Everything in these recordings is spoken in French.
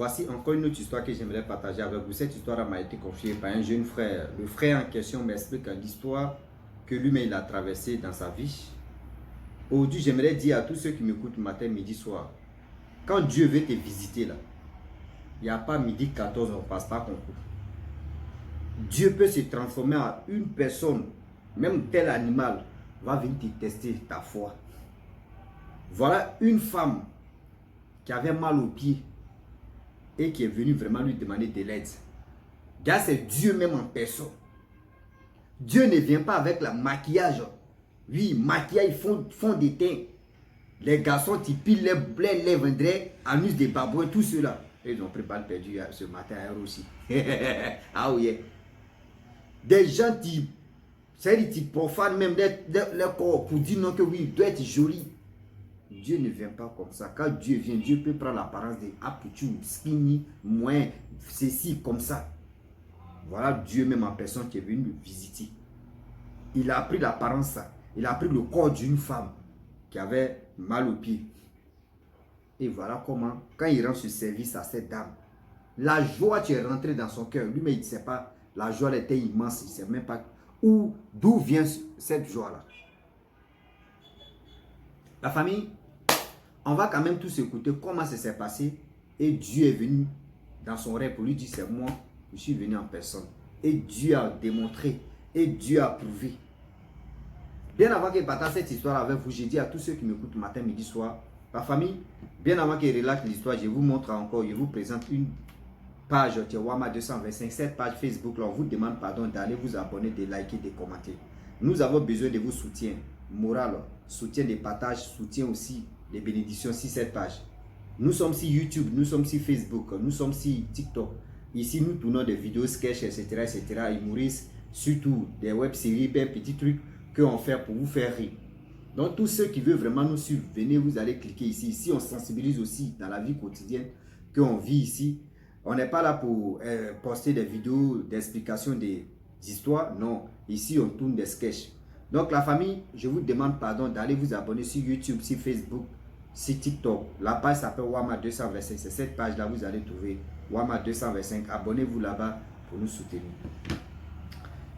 voici encore une autre histoire que j'aimerais partager avec vous. Cette histoire m'a été confiée par un jeune frère. Le frère en question m'explique l'histoire que lui-même a traversée dans sa vie. Aujourd'hui, j'aimerais dire à tous ceux qui m'écoutent matin, midi, soir, quand Dieu veut te visiter là, il n'y a pas midi 14, on ne passe pas concours. Dieu peut se transformer en une personne, même tel animal, va venir te tester ta foi. Voilà une femme qui avait mal aux pieds et qui est venue vraiment lui demander de l'aide. Là, c'est Dieu même en personne. Dieu ne vient pas avec le maquillage. Oui, maquillage, fond de teint. Les garçons, qui pilent les lèvres, anus des babouins, tout cela. Ils ont pris balle perdue ce matin à aussi. Ah oui. Des gens qui profanent même leur corps pour dire non que oui, il doit être joli. Dieu ne vient pas comme ça. Quand Dieu vient, Dieu peut prendre l'apparence de aputu, skinny, moins, ceci, comme ça. Voilà Dieu même en personne qui est venu me visiter. Il a pris l'apparence, il a pris le corps d'une femme qui avait mal aux pieds. Et voilà comment, quand il rend ce service à cette dame, la joie qui est rentrée dans son cœur, lui-même il ne sait pas, la joie était immense, il ne sait même pas d'où vient cette joie-là. La famille, on va quand même tous écouter comment ça s'est passé. Et Dieu est venu dans son rêve pour lui dire, c'est moi, je suis venu en personne. Et Dieu a démontré, et Dieu a prouvé. Bien avant qu'il partage cette histoire avec vous, j'ai dit à tous ceux qui m'écoutent matin, midi, soir, la famille, bien avant qu'il relate l'histoire, je vous montre encore, je vous présente une page Wama 225, cette page Facebook, là, on vous demande pardon d'aller vous abonner, de liker, de commenter. Nous avons besoin de vos soutiens moral, soutien des partages, soutien aussi des bénédictions sur cette page. Nous sommes sur YouTube, nous sommes sur Facebook, nous sommes sur TikTok. Ici, nous tournons des vidéos, sketchs, etc., etc., humoristes, surtout des web-séries, des petits trucs qu'on fait pour vous faire rire. Donc, tous ceux qui veulent vraiment nous suivre, venez, vous allez cliquer ici. Ici, on sensibilise aussi dans la vie quotidienne qu'on vit ici. On n'est pas là pour poster des vidéos d'explication des histoires. Non, ici, on tourne des sketchs. Donc, la famille, je vous demande pardon d'aller vous abonner sur YouTube, sur Facebook, sur TikTok. La page s'appelle Wama 225. C'est cette page-là, vous allez trouver Wama 225. Abonnez-vous là-bas pour nous soutenir.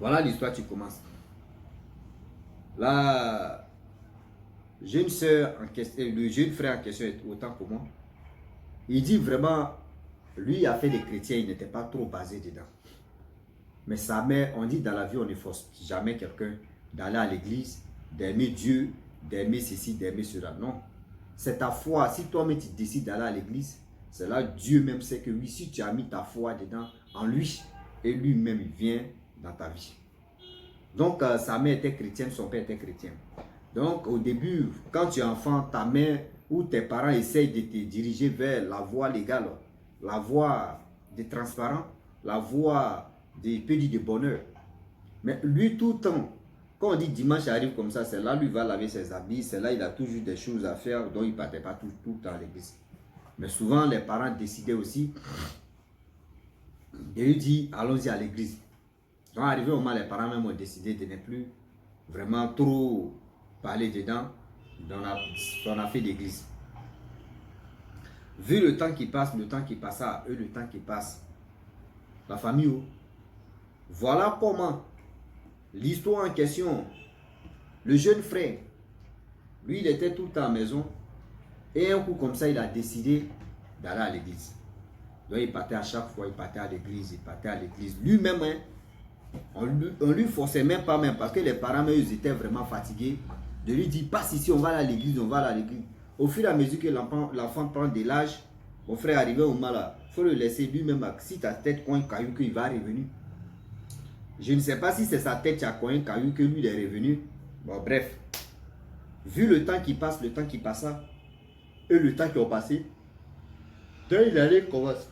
Voilà l'histoire qui commence. La jeune soeur en question, le jeune frère en question est autant que moi. Il dit vraiment, lui a fait des chrétiens, il n'était pas trop basé dedans. Mais sa mère, on dit dans la vie, on ne force jamais quelqu'un d'aller à l'église, d'aimer Dieu, d'aimer ceci, d'aimer cela. Non. C'est ta foi. Si toi-même tu décides d'aller à l'église, c'est là Dieu même sait que oui, si tu as mis ta foi dedans, en lui, et lui-même il vient dans ta vie. Donc sa mère était chrétienne, son père était chrétien. Donc au début, quand tu es enfant, ta mère ou tes parents essayent de te diriger vers la voie légale, la voie de transparent, la voie de bonheur. Mais lui tout le temps, quand on dit dimanche arrive comme ça, c'est là lui va laver ses habits, c'est là il a toujours des choses à faire, donc il ne partait pas tout le temps à l'église. Mais souvent les parents décidaient aussi de lui dire allons-y à l'église. Donc arrivé au moment, les parents même ont décidé de ne plus vraiment trop parler dedans dans son affaire d'église. Vu le temps qui passe, le temps qui passe à eux, le temps qui passe, la famille, voilà comment l'histoire en question, le jeune frère, lui il était tout le temps à la maison et un coup comme ça il a décidé d'aller à l'église. Donc il partait à chaque fois, il partait à l'église, lui-même, hein, on lui forçait même pas même parce que les parents eux, ils étaient vraiment fatigués de lui dire passe ici, on va aller à l'église, on va aller à l'église. Au fur et à mesure que l'enfant prend de l'âge, mon frère arrivé au moment là, il faut le laisser lui-même, si ta tête coin caillou qu'il va revenir. Je ne sais pas si c'est sa tête qui a coin caillou que lui il est revenu. Bon bref, vu le temps qui passe, le temps qui passa, et le temps qui a passé, donc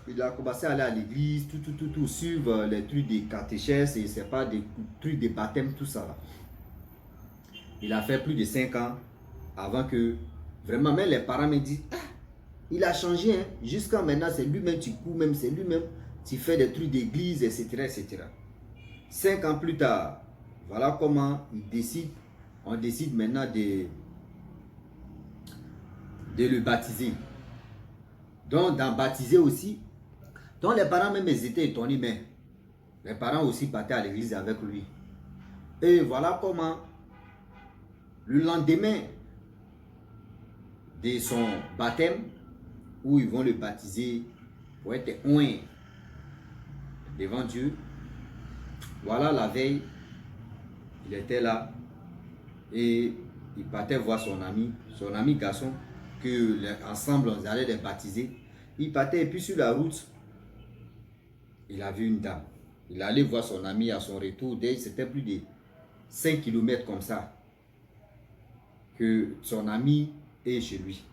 il a commencé à aller à l'église, tout, suivre les trucs des catéchèses, et c'est pas des trucs de baptême, tout ça là. Il a fait plus de 5 ans avant que, vraiment, même les parents me disent, ah, il a changé, hein. Jusqu'à maintenant, c'est lui-même, tu cours même, c'est lui-même, tu fais des trucs d'église, etc., etc. 5 ans plus tard, voilà comment on décide maintenant de le baptiser. Donc, dans baptiser aussi, Donc les parents même ils étaient étonnés, mais les parents aussi partaient à l'église avec lui. Et voilà comment, le lendemain de son baptême, où ils vont le baptiser pour être oint devant Dieu, voilà la veille, il était là et il partait voir son ami garçon, que ensemble ils allaient les baptiser. Il partait et puis sur la route, il a vu une dame. Il allait voir son ami à son retour, c'était plus de 5 km comme ça, que son ami est chez lui.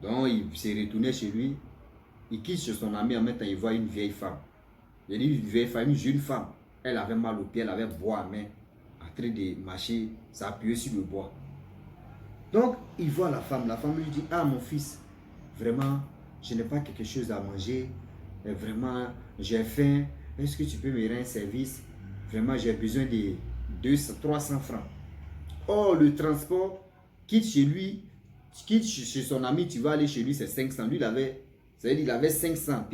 Donc il s'est retourné chez lui, il quitte chez son ami, en même temps il voit une vieille femme. Il dit une vieille femme, une jeune femme. Elle avait mal au pied, elle avait bois à main, en train de marcher, s'appuyer sur le bois. Donc il voit la femme lui dit, ah mon fils, vraiment, je n'ai pas quelque chose à manger, vraiment, j'ai faim, est-ce que tu peux me rendre un service? Vraiment, j'ai besoin de 300 francs. Oh, le transport, quitte chez lui, quitte chez son ami, tu vas aller chez lui, c'est 500. Lui, il avait 500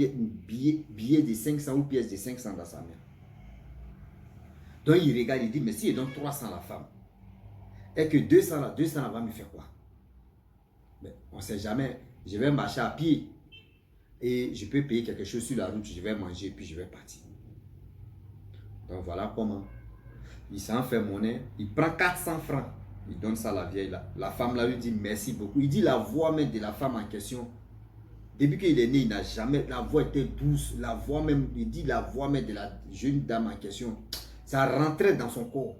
billets de 500 ou pièces de 500 dans sa main. Donc, il regarde, il dit, mais si il donne 300 à la femme, et que 200 là, va me faire quoi? Mais on ne sait jamais, je vais marcher à pied et je peux payer quelque chose sur la route, je vais manger, puis je vais partir. Donc, voilà comment il s'en fait monnaie, il prend 400 francs, il donne ça à la vieille là. La femme là lui dit merci beaucoup. Il dit la voix même de la femme en question, depuis qu'il est né, il n'a jamais, la voix était douce, la voix même, il dit la voix même de la jeune dame en question, ça rentrait dans son corps.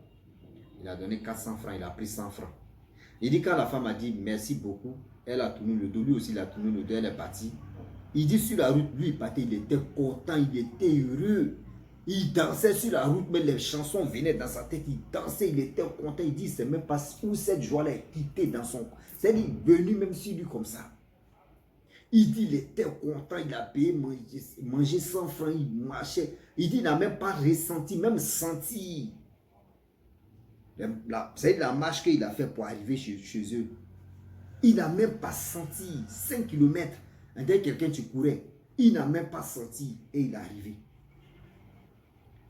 Il a donné 400 francs, il a pris 100 francs. Il dit quand la femme a dit merci beaucoup, elle a tourné le dos, lui aussi il a tourné le dos, elle est partie. Il dit sur la route, lui il partait, il était content, il était heureux. Il dansait sur la route, mais les chansons venaient dans sa tête. Il dansait, il était content. Il dit, c'est même pas où cette joie-là est quittée dans son corps. C'est-à-dire, venu même sur lui comme ça. Il dit, il était content, il a payé manger 100 francs, il marchait. Il dit, il n'a même pas ressenti, même senti. C'est la marche qu'il a fait pour arriver chez eux. Il n'a même pas senti 5 km. Dès quelqu'un tu courais, il n'a même pas senti et il est arrivé.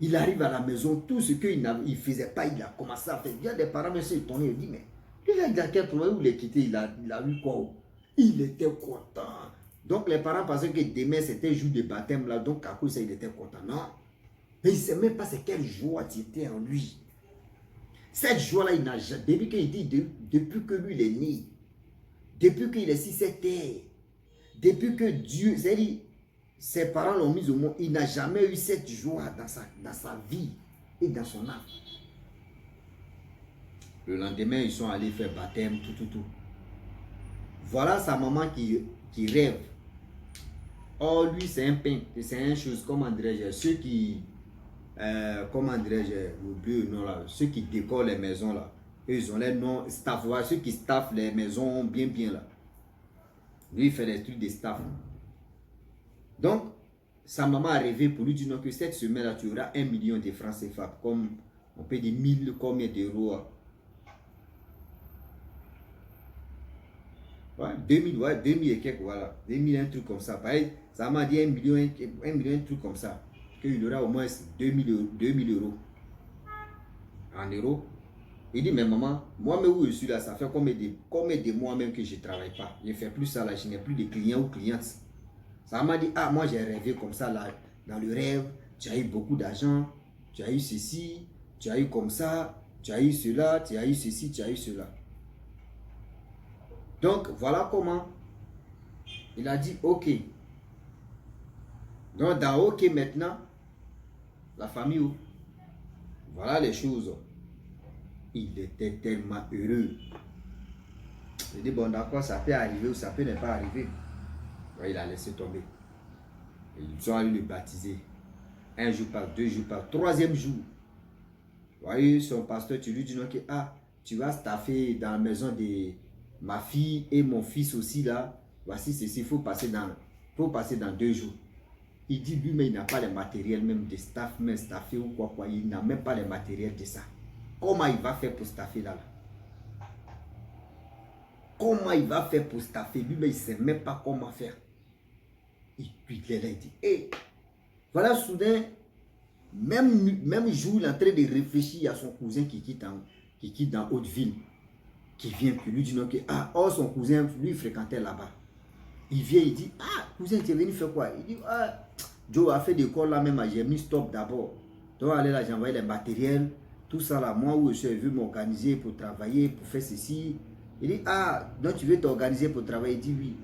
Il arrive à la maison, tout ce qu'il ne faisait pas, il a commencé à faire. Il y a des parents, mais c'est étonné, il dit, mais il a quel problème, où il est quitté, il a eu quoi? Il était content. Donc les parents pensaient que demain c'était jour de baptême, là, donc à cause de ça, il était content. Non. Mais il ne sait même pas c'est quelle joie qui était en lui. Cette joie-là, il n'a jamais, depuis qu'il dit, depuis que lui il est né, depuis qu'il est sur cette terre, depuis que Dieu, c'est-à-dire, ses parents l'ont mis au monde, il n'a jamais eu cette joie dans sa vie et dans son âme. Le lendemain, ils sont allés faire baptême, tout. Voilà sa maman qui rêve. Oh, lui, c'est un peintre, c'est une chose, comment dirais-je, ceux qui, comment dirais-je, oublié le nom là, ceux qui décorent les maisons là, eux, ils ont les noms, staff, voilà, ceux qui staffent les maisons bien là. Lui, il fait les trucs de staff. Donc, sa maman a rêvé pour lui dire non, que cette semaine-là, tu auras 1 million de francs CFA, comme on peut dire 1000, combien d'euros? Ouais, 2000, ouais, 2000 et quelques, voilà. 2000, un truc comme ça. Pareil, ça m'a dit 1 million, un truc comme ça. Qu'il aura au moins 2000 euros. En euros. Il dit, mais maman, moi-même où je suis là, ça fait combien de mois même que je ne travaille pas. Je ne fais plus ça là, je n'ai plus de clients ou clientes. Ça m'a dit, ah, moi j'ai rêvé comme ça là, dans le rêve, tu as eu beaucoup d'argent, tu as eu ceci, tu as eu comme ça, tu as eu cela, tu as eu ceci, tu as eu cela. Donc, voilà comment il a dit, ok. Donc, dans ok maintenant, la famille, voilà les choses. Il était tellement heureux. Il dit, bon d'accord, ça peut arriver ou ça peut ne pas arriver. Il a laissé tomber. Ils sont allés le baptiser. Un jour par, 2 jours par, 3e jour. Vous voyez, son pasteur, tu lui dis non, que ah, tu vas staffer dans la maison de ma fille et mon fils aussi là. Voici ceci, il faut passer dans 2 jours. Il dit lui, mais il n'a pas le matériel même de staff, même staffer ou quoi. Il n'a même pas le matériel de ça. Comment il va faire pour staffer là? Comment il va faire pour staffer? Lui, mais il ne sait même pas comment faire. Et puis il est là, il dit, hé, Voilà, soudain, même jour, il est en train de réfléchir à son cousin qui quitte dans Haute-Ville, qui vient, puis lui dit non, que, ah, oh, son cousin, lui, fréquentait là-bas. Il vient, il dit, ah, cousin, tu es venu faire quoi? Il dit, ah, Joe a fait des cours là même, j'ai mis stop d'abord. Donc, allez là, j'ai envoyé les matériels, tout ça là, moi où je suis venu m'organiser pour travailler, pour faire ceci. Il dit, ah, donc tu veux t'organiser pour travailler? Il dit, oui.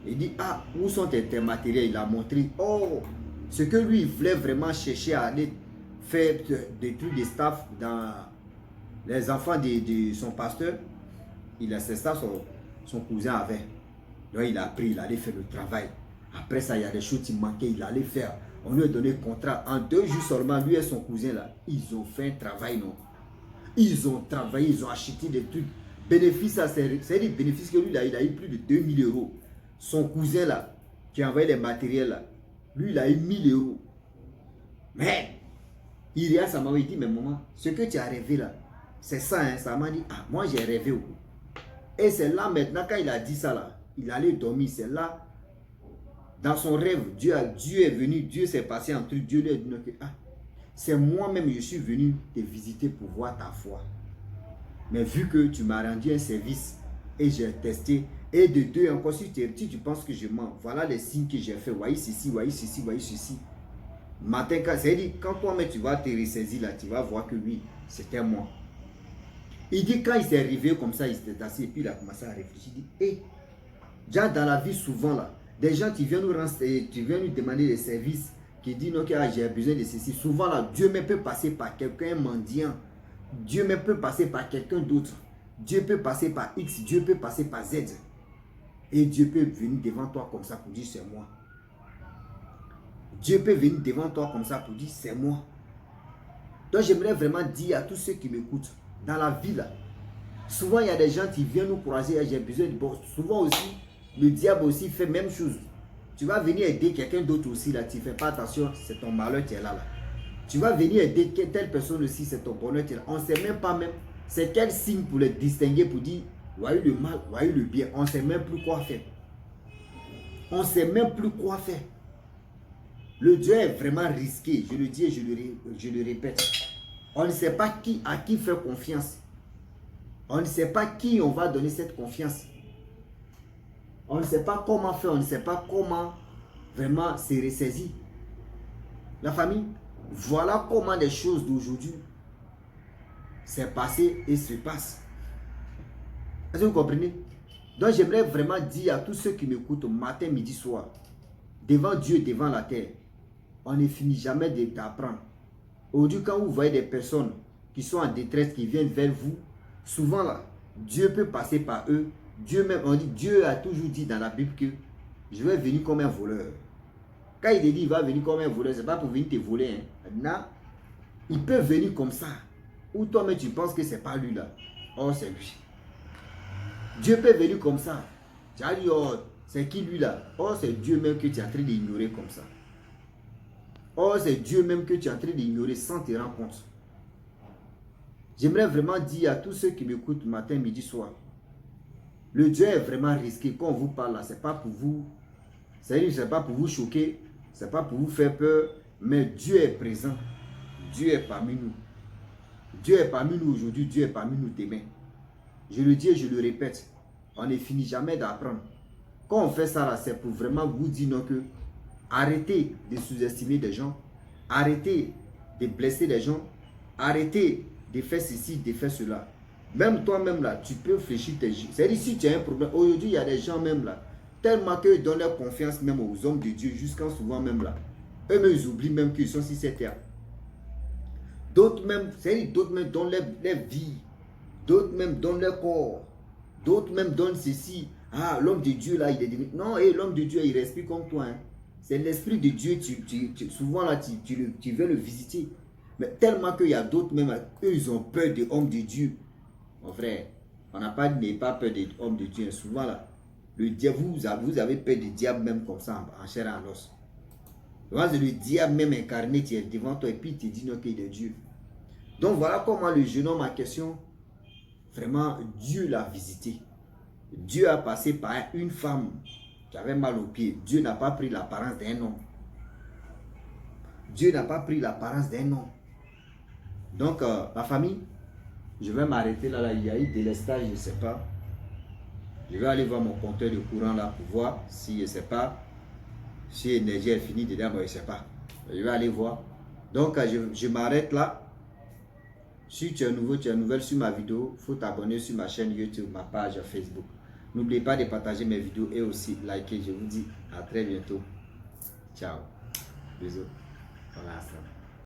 Il dit, ah, où sont tes matériels? Il a montré, oh, ce que lui, il voulait vraiment chercher à aller faire des trucs de staff dans les enfants de son pasteur. Il a c'est ça son cousin avait. Donc il a appris, il allait faire le travail. Après ça, il y a des choses qui manquaient, il allait faire. On lui a donné le contrat. En 2 jours seulement, lui et son cousin là, ils ont fait un travail, non? Ils ont travaillé, ils ont acheté des trucs. Bénéfice, c'est des bénéfices que lui là, il a eu plus de 2000 euros. Son cousin là, qui a envoyé les matériels là, lui il a eu 1000 euros. Mais, ça m'a dit, mais maman, ce que tu as rêvé là, c'est ça, hein? Ça m'a dit, ah, moi j'ai rêvé. Et c'est là maintenant, quand il a dit ça là, il allait dormir, c'est là, dans son rêve, Dieu est venu, Dieu s'est passé entre Dieu lui a dit, ah, c'est moi-même, je suis venu te visiter pour voir ta foi. Mais vu que tu m'as rendu un service et j'ai testé, et de 2 encore, si tu penses que je mens, voilà les signes que j'ai fait, voyez ceci, voyez ceci, voyez ceci. Matin, quand toi-même tu vas te ressaisir là, tu vas voir que oui, c'était moi. Il dit quand il s'est arrivé comme ça, il s'était assis et puis il a commencé à réfléchir. Il dit, hé, déjà dans la vie souvent là, des gens qui viennent nous demander des services, qui disent non, j'ai besoin de ceci. Souvent là, Dieu même peut passer par quelqu'un mendiant. Dieu même peut passer par quelqu'un d'autre. Dieu peut passer par X, Dieu peut passer par Z. Et Dieu peut venir devant toi comme ça pour dire c'est moi. Dieu peut venir devant toi comme ça pour dire c'est moi. Donc j'aimerais vraiment dire à tous ceux qui m'écoutent, dans la vie là, souvent il y a des gens qui viennent nous croiser, j'ai besoin de bon. Souvent aussi, le diable aussi fait même chose. Tu vas venir aider quelqu'un d'autre aussi là, tu ne fais pas attention, c'est ton malheur qui est là. Tu vas venir aider telle personne aussi, c'est ton bonheur qui est là. On ne sait même pas même, c'est quel signe pour les distinguer, pour dire, voyez le mal, voyez le bien. On ne sait même plus quoi faire. On ne sait même plus quoi faire. Le Dieu est vraiment risqué, je le dis et je le répète. On ne sait pas à qui faire confiance. On ne sait pas qui on va donner cette confiance. On ne sait pas comment faire, on ne sait pas comment vraiment se ressaisir. La famille, voilà comment les choses d'aujourd'hui s'est passé et se passent. Est-ce que vous comprenez? Donc j'aimerais vraiment dire à tous ceux qui m'écoutent matin, midi, soir, devant Dieu, devant la terre, on ne finit jamais d'apprendre. Aujourd'hui, quand vous voyez des personnes qui sont en détresse, qui viennent vers vous, souvent là, Dieu peut passer par eux. Dieu a toujours dit dans la Bible que je vais venir comme un voleur. Quand il dit il va venir comme un voleur, ce n'est pas pour venir te voler. Hein. Non, il peut venir comme ça. Ou toi-même tu penses que ce n'est pas lui là. Oh, c'est lui. Dieu peut venir comme ça. Tu as dit, oh, c'est qui lui là? Oh, c'est Dieu même que tu es en train d'ignorer comme ça. Oh, c'est Dieu même que tu es en train d'ignorer sans te rendre compte. J'aimerais vraiment dire à tous ceux qui m'écoutent matin, midi, soir. Le Dieu est vraiment risqué. Quand on vous parle là, ce n'est pas pour vous. C'est pas pour vous choquer. Ce n'est pas pour vous faire peur. Mais Dieu est présent. Dieu est parmi nous. Dieu est parmi nous aujourd'hui. Dieu est parmi nous demain. Je le dis et je le répète. On ne finit jamais d'apprendre. Quand on fait ça là, c'est pour vraiment vous dire non que arrêtez de sous-estimer des gens. Arrêtez de blesser des gens. Arrêtez de faire ceci, de faire cela. Même toi-même là, tu peux réfléchir tes jours. C'est-à-dire si tu as un problème, aujourd'hui il y a des gens même là, tellement qu'ils donnent leur confiance même aux hommes de Dieu, jusqu'à souvent même là. Eux-mêmes ils oublient même qu'ils sont sur cette terre. D'autres même, c'est-à-dire d'autres même donnent leur vie. D'autres même donnent leur corps. D'autres même donnent ceci. Ah, l'homme de Dieu là, il est devenu... Non, et l'homme de Dieu, il respire comme toi. Hein. C'est l'esprit de Dieu, souvent là, tu veux le visiter. Mais tellement qu'il y a d'autres même, eux, ils ont peur des hommes de Dieu. Mon frère, on n'a pas peur des hommes de Dieu. Souvent là, le diable, vous avez peur du diable même comme ça, en chair et en os. C'est le diable même incarné qui est devant toi et puis il te dit non qu'il est Dieu. Donc voilà comment le jeune homme en question, vraiment, Dieu l'a visité. Dieu a passé par une femme qui avait mal aux pieds. Dieu n'a pas pris l'apparence d'un homme. Dieu n'a pas pris l'apparence d'un homme. Donc, ma famille, je vais m'arrêter là, il y a eu délestage, je ne sais pas. Je vais aller voir mon compteur de courant là pour voir si, je ne sais pas, si l'énergie est finie dedans, moi, je ne sais pas. Je vais aller voir. Donc, je m'arrête là. Si tu es nouveau, tu es nouvelle sur ma vidéo, il faut t'abonner sur ma chaîne YouTube, ma page Facebook. N'oubliez pas de partager mes vidéos et aussi liker. Je vous dis à très bientôt. Ciao. Bisous. Voilà ça.